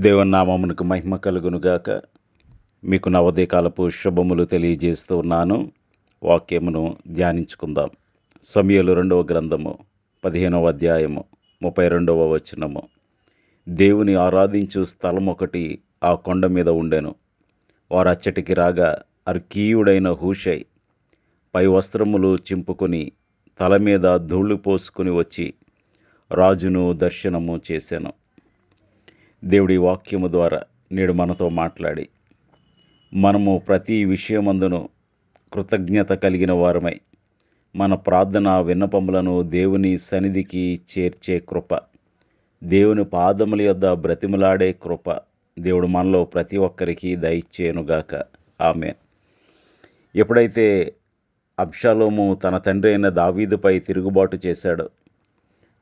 దేవుని నామమునకు మహిమ కలుగునుగాక. మీకు నా ఉదయకాలపు శుభములు తెలియజేస్తూ ఉన్నాను. వాక్యమును ధ్యానించుకుందాం. సమూయేలు 2వ గ్రంథము 15వ అధ్యాయము 32వ వచనము. దేవుని ఆరాధించు స్థలం ఒకటి ఆ కొండ మీద ఉండెను. వారు అచ్చటికి రాగా అర్కీయుడైన హూషై పై వస్త్రములు చింపుకొని తల మీద ధూళి పోసుకుని వచ్చి రాజును దర్శనము చేశాను. దేవుడి వాక్యము ద్వారా నేడు మనతో మాట్లాడి మనము ప్రతి విషయమందును కృతజ్ఞత కలిగిన వారమై మన ప్రార్థన విన్నపములను దేవుని సన్నిధికి చేర్చే కృప, దేవుని పాదముల యొద్ద బ్రతిమలాడే కృప దేవుడు మనలో ప్రతి ఒక్కరికి దయచేయునుగాక. ఆమేన్. ఎప్పుడైతే అబ్షాలోము తన తండ్రి అయిన దావీదుపై తిరుగుబాటు చేశాడో,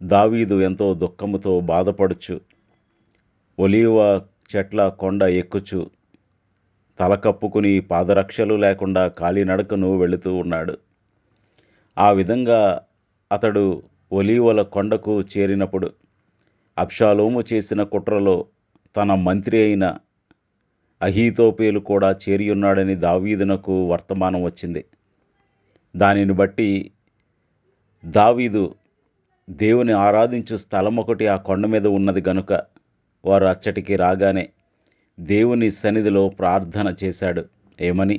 దావీదు ఎంతో దుఃఖముతో బాధపడుచు ఒలీవ చెట్ల కొండ ఎక్కుచు తల కప్పుకుని పాదరక్షలు లేకుండా కాలినడకను వెళుతూ ఉన్నాడు. ఆ విధంగా అతడు ఒలీవల కొండకు చేరినప్పుడు అబ్షాలోము చేసిన కుట్రలో తన మంత్రి అయిన అహీతోపేలు కూడా చేరియున్నాడని దావీదునకు వర్తమానం వచ్చింది. దానిని బట్టి దావీదు దేవుని ఆరాధించు స్థలం ఒకటి ఆ కొండ మీద ఉన్నది గనుక వారు అచ్చటికి రాగానే దేవుని సన్నిధిలో ప్రార్థన చేశాడు. ఏమని?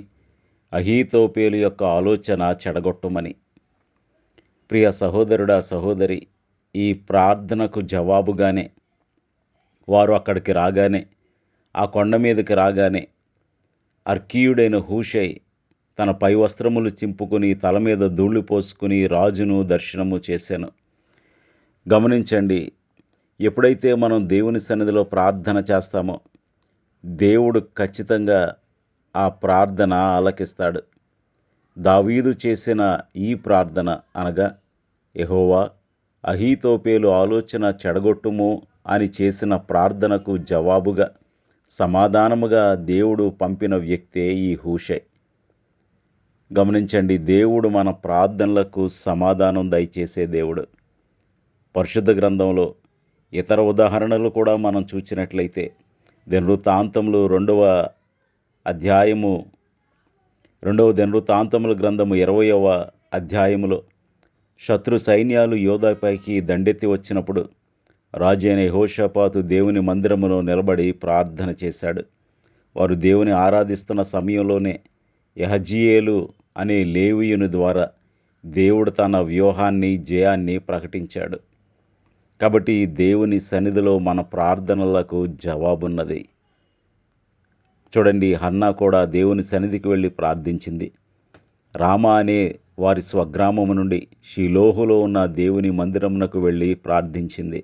అహీతోపేలు యొక్క ఆలోచన చెడగొట్టమని. ప్రియ సహోదరుడా, సహోదరి, ఈ ప్రార్థనకు జవాబుగానే వారు అక్కడికి రాగానే, ఆ కొండ మీదకి రాగానే అర్కీయుడైన హూషై తన పై వస్త్రములు చింపుకుని తల మీద ధూళి పోసుకుని రాజును దర్శనము చేశాను. గమనించండి, ఎప్పుడైతే మనం దేవుని సన్నిధిలో ప్రార్థన చేస్తామో దేవుడు ఖచ్చితంగా ఆ ప్రార్థన ఆలకిస్తాడు. దావీదు చేసిన ఈ ప్రార్థన అనగా, యెహోవా అహీతోపేలు ఆలోచన చెడగొట్టుము అని చేసిన ప్రార్థనకు జవాబుగా, సమాధానముగా దేవుడు పంపిన వ్యక్తే ఈ హూషై. గమనించండి, దేవుడు మన ప్రార్థనలకు సమాధానం దయచేసే దేవుడు. పరిశుద్ధ గ్రంథంలో ఇతర ఉదాహరణలు కూడా మనం చూసినట్లయితే దినవృత్తాంతములు 2వ దినవృత్తాంతముల గ్రంథము 20వ అధ్యాయములో శత్రు సైన్యాలు యోధాపైకి దండెత్తి వచ్చినప్పుడు రాజు అయిన యెహోషాపాతు దేవుని మందిరములో నిలబడి ప్రార్థన చేశాడు. వారు దేవుని ఆరాధిస్తున్న సమయంలోనే యహజీయేలు అనే లేవీయుని ద్వారా దేవుడు తన వ్యూహాన్ని, జయాన్ని ప్రకటించాడు. కాబట్టి దేవుని సన్నిధిలో మన ప్రార్థనలకు జవాబున్నది. చూడండి, హన్నా కూడా దేవుని సన్నిధికి వెళ్ళి ప్రార్థించింది. రామా అనే వారి స్వగ్రామము నుండి షిలోహులో ఉన్న దేవుని మందిరమునకు వెళ్ళి ప్రార్థించింది.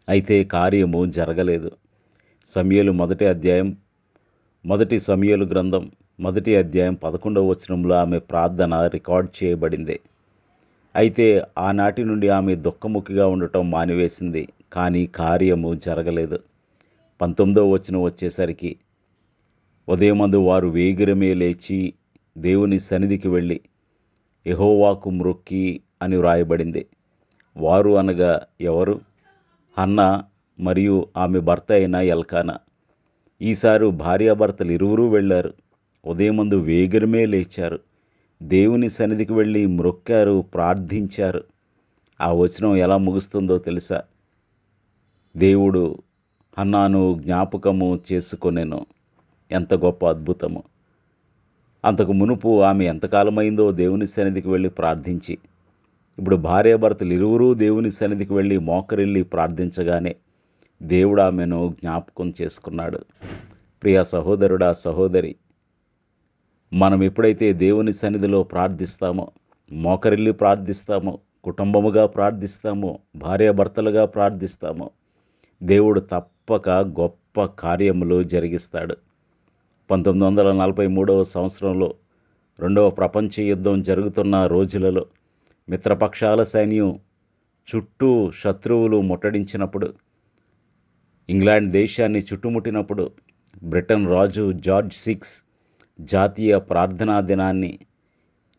అయితే కార్యము జరగలేదు. మొదటి సమూయేలు గ్రంథం 1వ అధ్యాయం 11వ వచనంలో ఆమె ప్రార్థన రికార్డ్ చేయబడింది. అయితే ఆనాటి నుండి ఆమె దుఃఖముఖిగా ఉండటం మానివేసింది. కానీ కార్యము జరగలేదు. 19వ వచనం వచ్చేసరికి, ఉదయమందు వారు వేగిరమే లేచి దేవుని సన్నిధికి వెళ్ళి యెహోవాకు మ్రొక్కి అని వ్రాయబడింది. వారు అనగా ఎవరు? హన్నా మరియు ఆమె భర్త అయిన ఎల్కానా. ఈసారి భార్యాభర్తలు ఇరువురూ వెళ్ళారు. ఉదయమందు వేగిరమే లేచారు, దేవుని సన్నిధికి వెళ్ళి మ్రొక్కారు, ప్రార్థించారు. ఆ వచనం ఎలా ముగుస్తుందో తెలుసా? దేవుడు హన్నాను జ్ఞాపకము చేసుకొనెను. ఎంత గొప్ప అద్భుతము! అంతకు మునుపు ఆమె ఎంతకాలమైందో దేవుని సన్నిధికి వెళ్ళి ప్రార్థించి, ఇప్పుడు భార్యాభర్తలు ఇరువురూ దేవుని సన్నిధికి వెళ్ళి మోకరిల్లి ప్రార్థించగానే దేవుడు ఆమెను జ్ఞాపకం చేసుకున్నాడు. ప్రియ సహోదరుడా, సహోదరి, మనం ఎప్పుడైతే దేవుని సన్నిధిలో ప్రార్థిస్తామో, మోకరిల్లి ప్రార్థిస్తామో, కుటుంబముగా ప్రార్థిస్తామో, భార్యాభర్తలుగా ప్రార్థిస్తామో, దేవుడు తప్పక గొప్ప కార్యములు జరిగిస్తాడు. 1943వ సంవత్సరంలో 2వ ప్రపంచ యుద్ధం జరుగుతున్న రోజులలో మిత్రపక్షాల సైన్యం చుట్టూ శత్రువులు ముట్టడించినప్పుడు, ఇంగ్లాండ్ దేశాన్ని చుట్టుముట్టినప్పుడు బ్రిటన్ రాజు జార్జ్ 6 జాతీయ ప్రార్థనా దినాన్ని,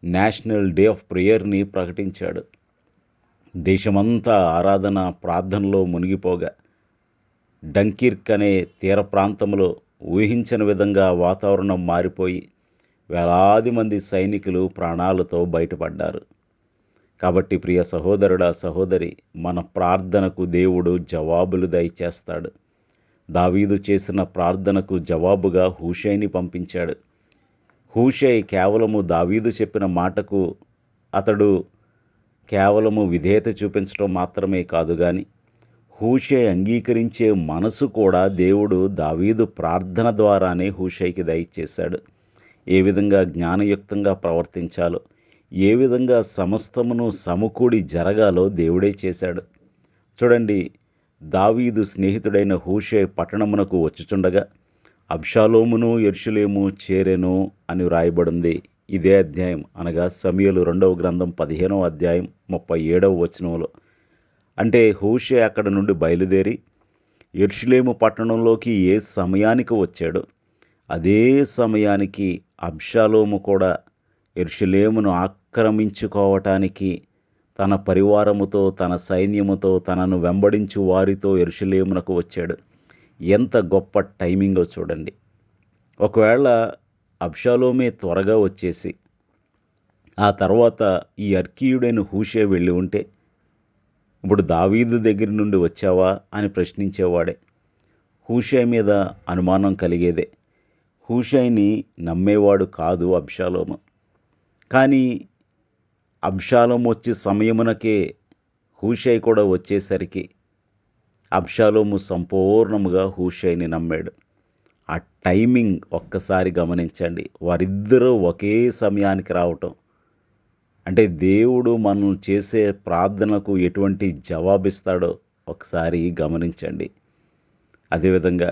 నేషనల్ డే ఆఫ్ ప్రేయర్ని ప్రకటించాడు. దేశమంతా ఆరాధన ప్రార్థనలో మునిగిపోగా డంకిర్క్ అనే తీర ప్రాంతంలో ఊహించని విధంగా వాతావరణం మారిపోయి వేలాది మంది సైనికులు ప్రాణాలతో బయటపడ్డారు. కాబట్టి ప్రియ సహోదరుడా, సహోదరి, మన ప్రార్థనకు దేవుడు జవాబులు దయచేస్తాడు. దావీదు చేసిన ప్రార్థనకు జవాబుగా హూషైని పంపించాడు. హూషై కేవలము దావీదు చెప్పిన మాటకు అతడు కేవలము విధేయత చూపించడం మాత్రమే కాదు కానీ హూషై అంగీకరించే మనసు కూడా దేవుడు దావీదు ప్రార్థన ద్వారానే హూషైకి దయచేశాడు. ఏ విధంగా జ్ఞానయుక్తంగా ప్రవర్తించాలో, ఏ విధంగా సమస్తమును సమకూడి జరగాలో దేవుడే చేశాడు. చూడండి, దావీదు స్నేహితుడైన హూషై పట్టణమునకు వచ్చుచుండగా అబ్షాలోమును యెరూషలేము చేరెను అని వ్రాయబడింది. ఇదే అధ్యాయం అనగా సమూయేలు 2వ గ్రంథం 15వ అధ్యాయం 37వ వచనంలో. అంటే హూషై అక్కడ నుండి బయలుదేరి యెరూషలేము పట్టణంలోకి ఏ సమయానికి వచ్చాడో అదే సమయానికి అబ్షాలోము కూడా యెరూషలేమును ఆక్రమించుకోవటానికి తన పరివారముతో, తన సైన్యముతో, తనను వెంబడించు వారితో యెరూషలేమునకు వచ్చాడు. ఎంత గొప్ప టైమింగో చూడండి. ఒకవేళ అబ్షాలోమే త్వరగా వచ్చేసి ఆ తర్వాత ఈ అర్కీయుడైన హూషై వెళ్ళి ఉంటే, ఇప్పుడు దావీదు దగ్గర నుండి వచ్చావా అని ప్రశ్నించేవాడే. హూషై మీద అనుమానం కలిగేదే. హూషైని నమ్మేవాడు కాదు అబ్షాలోము. కానీ అబ్షాలోము వచ్చే సమయమునకే హూషై కూడా వచ్చేసరికి అబ్షాలోము సంపూర్ణముగా హూషైని నమ్మాడు. ఆ టైమింగ్ ఒక్కసారి గమనించండి. వారిద్దరూ ఒకే సమయానికి రావటం అంటే దేవుడు మనం చేసే ప్రార్థనకు ఎటువంటి జవాబిస్తాడో ఒకసారి గమనించండి. అదేవిధంగా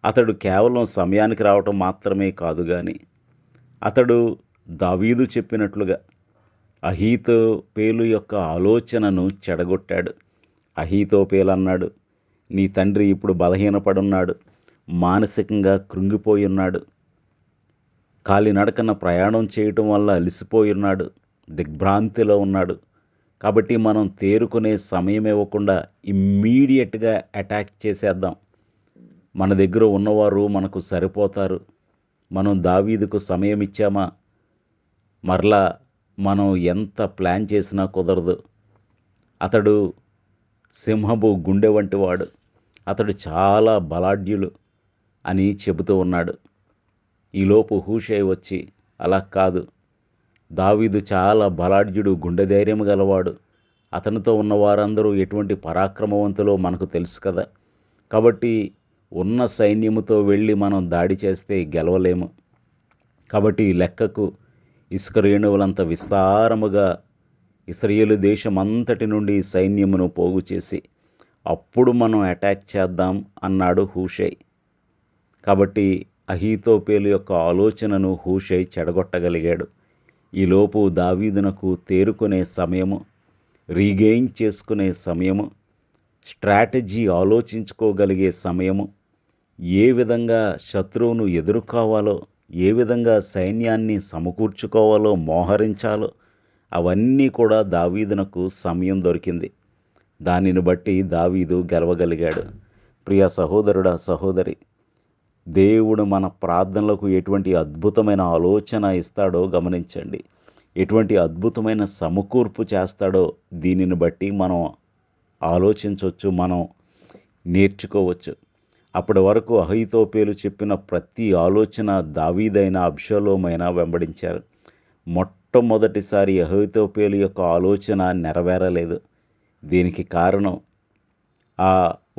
అతడు కేవలం సమయానికి రావటం మాత్రమే కాదు కానీ అతడు దావీదు చెప్పినట్లుగా అహీతోపేలు యొక్క ఆలోచనను చెడగొట్టాడు. అహీతోపేలు అన్నాడు, నీ తండ్రి ఇప్పుడు బలహీనపడున్నాడు, మానసికంగా కృంగిపోయి ఉన్నాడు, కాలినడకన ప్రయాణం చేయటం వల్ల అలసిపోయి ఉన్నాడు, దిగ్భ్రాంతిలో ఉన్నాడు. కాబట్టి మనం తేరుకునే సమయం ఇవ్వకుండా ఇమ్మీడియట్గా అటాక్ చేసేద్దాం. మన దగ్గర ఉన్నవారు మనకు సరిపోతారు. మనం దావీదుకు సమయం ఇచ్చామా? మరలా మనం ఎంత ప్లాన్ చేసినా కుదరదు. అతడు సింహపు గుండె వంటివాడు, అతడు చాలా బలాఢ్యులు అని చెబుతూ ఉన్నాడు. ఈలోపు హూషై వచ్చి, అలా కాదు, దావీదు చాలా బలాఢ్యుడు, గుండె ధైర్యం గలవాడు, అతనితో ఉన్న వారందరూ ఎటువంటి పరాక్రమవంతులో మనకు తెలుసు కదా, కాబట్టి ఉన్న సైన్యముతో వెళ్ళి మనం దాడి చేస్తే గెలవలేము. కాబట్టి లెక్కకు ఇసుక రేణువులంత విస్తారముగా ఇశ్రాయేలు దేశమంతటి నుండి సైన్యమును పోగు చేసి అప్పుడు మనం అటాక్ చేద్దాం అన్నాడు హూషై. కాబట్టి అహీతోపేలు యొక్క ఆలోచనను హూషై చెడగొట్టగలిగాడు. ఈలోపు దావీదునకు తేరుకునే సమయము, రీగెయిన్ చేసుకునే సమయము, స్ట్రాటజీ ఆలోచించుకోగలిగే సమయము, ఏ విధంగా శత్రువును ఎదుర్కోవాలో, ఏ విధంగా సైన్యాన్ని సమకూర్చుకోవాలో, మోహరించాలో అవన్నీ కూడా దావీదునకు సమయం దొరికింది. దానిని బట్టి దావీదు గెలవగలిగాడు. ప్రియ సహోదరుడా, సహోదరి, దేవుడు మన ప్రార్థనలకు ఎటువంటి అద్భుతమైన ఆలోచన ఇస్తాడో గమనించండి. ఎటువంటి అద్భుతమైన సమకూర్పు చేస్తాడో దీనిని బట్టి మనం ఆలోచించవచ్చు, మనం నేర్చుకోవచ్చు. అప్పటి వరకు అహీతోపేలు చెప్పిన ప్రతి ఆలోచన దావీదైనా అబ్షాలోమైనా వెంబడించారు. మొట్టమొదటిసారి అహీతోపేలు యొక్క ఆలోచన నెరవేరలేదు. దీనికి కారణం ఆ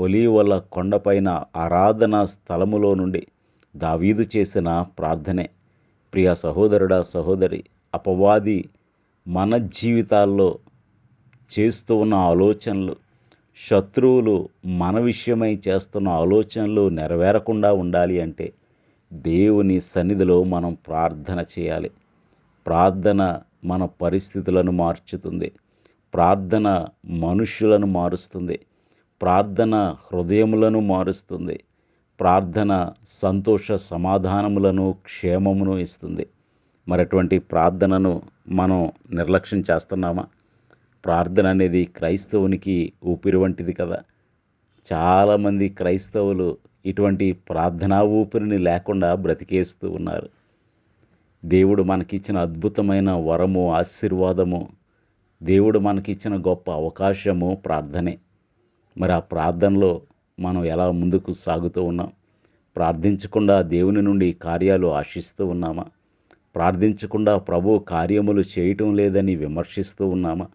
ఒలీవల కొండపైన ఆరాధనా స్థలములో నుండి దావీదు చేసిన ప్రార్థనే. ప్రియ సహోదరుడా, సహోదరి, అపవాది మన జీవితాల్లో చేస్తూ ఉన్న ఆలోచనలు, శత్రువులు మన విషయమై చేస్తున్న ఆలోచనలు నెరవేరకుండా ఉండాలి అంటే దేవుని సన్నిధిలో మనం ప్రార్థన చేయాలి. ప్రార్థన మన పరిస్థితులను మార్చుతుంది. ప్రార్థన మనుష్యులను మారుస్తుంది. ప్రార్థన హృదయములను మారుస్తుంది. ప్రార్థన సంతోష సమాధానములను, క్షేమమును ఇస్తుంది. మరి అటువంటి ప్రార్థనను మనం నిర్లక్ష్యం చేస్తున్నామా? ప్రార్థన అనేది క్రైస్తవునికి ఊపిరి వంటిది కదా. చాలామంది క్రైస్తవులు ఇటువంటి ప్రార్థనా ఊపిరిని లేకుండా బ్రతికేస్తూ ఉన్నారు. దేవుడు మనకిచ్చిన అద్భుతమైన వరము, ఆశీర్వాదము, దేవుడు మనకిచ్చిన గొప్ప అవకాశము ప్రార్థనే. మరి ఆ ప్రార్థనలో మనం ఎలా ముందుకు సాగుతూ ఉన్నాం? ప్రార్థించకుండా దేవుని నుండి కార్యాలు ఆశిస్తూ ఉన్నామా? ప్రార్థించకుండా ప్రభు కార్యములు చేయటం లేదని విమర్శిస్తూ ఉన్నామా?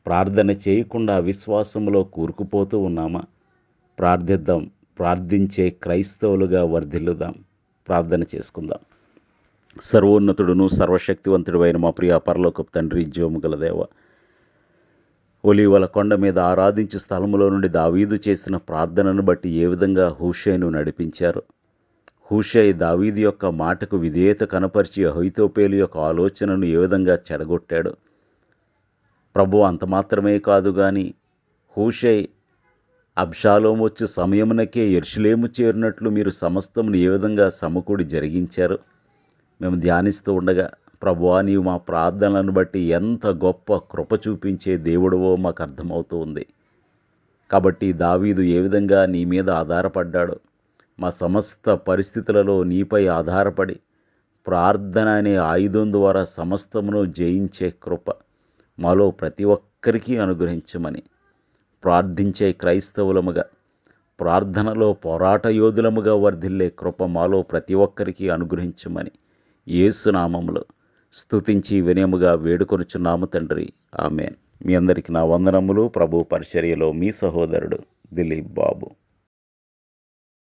ప్రార్థన చేయకుండా విశ్వాసములో కూరుకుపోతూ ఉన్నామా? ప్రార్థిద్దాం. ప్రార్థించే క్రైస్తవులుగా వర్ధిల్లుదాం. ప్రార్థన చేసుకుందాం. సర్వోన్నతుడును సర్వశక్తివంతుడు అయిన మా ప్రియ పరలోకపు తండ్రి, జీవముగల దేవ, ఒలీవల కొండ మీద ఆరాధించే స్థలములో నుండి దావీదు చేసిన ప్రార్థనను బట్టి ఏ విధంగా హూషైను నడిపించారు. హూషై దావీదు యొక్క మాటకు విధేయత కనపరిచి అహీతోపేలు యొక్క ఆలోచనను ఏ విధంగా చెడగొట్టాడు. ప్రభు అంత మాత్రమే కాదు గాని హూషై అబ్షాలోము వచ్చే సమయమునకే యెరూషలేము చేరినట్లు మీరు సమస్తమును ఏ విధంగా సమకూడి జరిగించారు. మేము ధ్యానిస్తూ ఉండగా ప్రభువా, నీవు మా ప్రార్థనలను బట్టి ఎంత గొప్ప కృప చూపించే దేవుడవో మాకు అర్థమవుతూ ఉంది. కాబట్టి దావీదు ఏ విధంగా నీ మీద ఆధారపడ్డాడో, మా సమస్త పరిస్థితులలో నీపై ఆధారపడి ప్రార్థన అనే ఆయుధం ద్వారా సమస్తమును జయించే కృప మాలో ప్రతి ఒక్కరికి అనుగ్రహించమని, ప్రార్థించే క్రైస్తవులముగా, ప్రార్థనలో పోరాట యోధులముగా వర్ధిల్లే కృప మాలో ప్రతి ఒక్కరికి అనుగ్రహించమని యేసు నామములో స్తుతించి వినయముగా వేడుకొనుచున్నాము తండ్రి. ఆమేన్. మీ అందరికీ నా వందనములు. ప్రభు పరిచర్యలో మీ సహోదరుడు దిలీప్ బాబు.